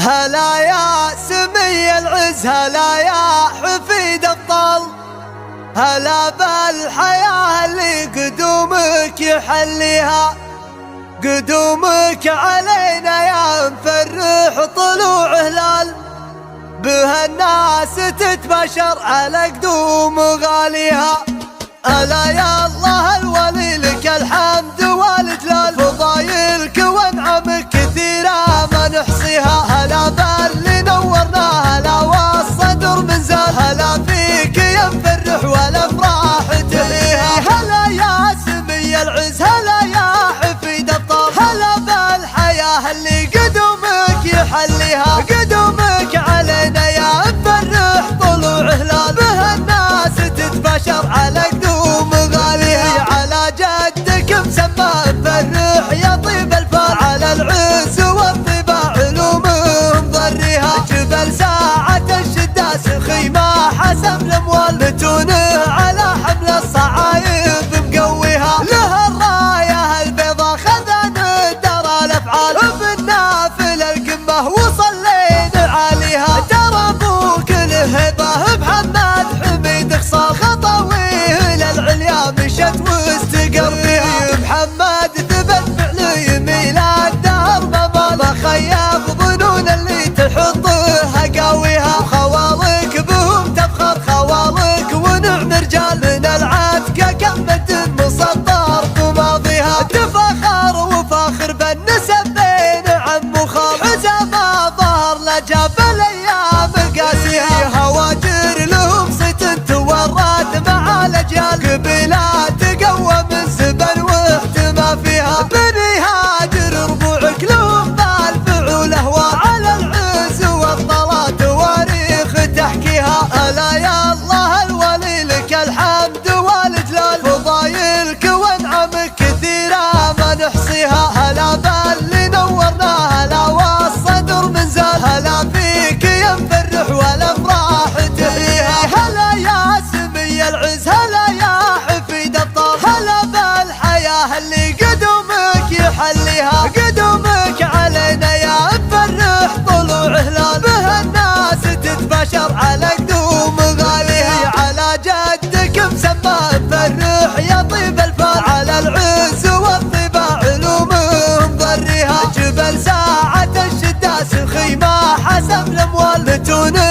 هلا يا سمي العز، هلا يا حفيد الطل، هلا بالحياة اللي قدومك يحليها. قدومك علينا يا مفرح طلوع هلال، بها الناس تتبشر على قدوم غاليها. هلا يا الله الولي لك الحمد والجلال، فضايلك وانعمك كثيرة ما نحصيها. هلا باللي نورنا، هلا والصدر منزال، هلا فيك يا مفرح والافراح تليها. هلا يا سمي العز، هلا يا حفيد الطل، هلا بالحياة اللي قدومك يحليها. قدومك علينا يا مفرح طلوع هلال، بها الناس تتبشر على قدوم غاليها. على جدك مسمى مفرح يا طيب الفال، على العز والطباع علومهم ضريها. جبل ساعة الشدة سخي ما حسب الاموال، متونه على حمل الصعايب مقويها. لها الراية البيضاء خذن درى الافعال، بالنافل القمة وصلينا عليها. ترى ابوك الهبة محمد حميد خصال، خطويه للعليا مشت واستقر فيها. محمد ثبت فعل يميل الدهر ما خيب ظنون اللي تحطها قاويها. خوالك بهم تفخر خوالك ونعم رجال، من العتكة كمة مسطر بماضيها. تفخر وفاخر بالنسب بين عم وخال، حزام ظهر لجاب الايام قاسيها. هواجر لهم صيت تورات مع الاجيال، قبيلات قوى من زبن واحتمى فيها. بني هاجر ربوعك لهم بالفعول اهوى، على العز والطلا تواريخ تحكيها. الا يا الله الولي لك الحمد والجلال، فضايلك وانعمك كثيرة ما نحصيها. هلا باللي نورنا، هلا والصدر منزال، هلا فيك يا مفرح والافراح تحييها. هلا يا سمي العز، هلا يا حفيد الطل، هلا بالحياة اللي قدومك يحليها. قدومك علينا يا مفرح طلوع هلال، بها الناس تتبشر على قدوم غاليها. على جدك مسمى مفرح يا طيب الفال، على العز والطباع علومهم ضريها. جبل ساعة الشدة سخي ما حسب الاموال، متونه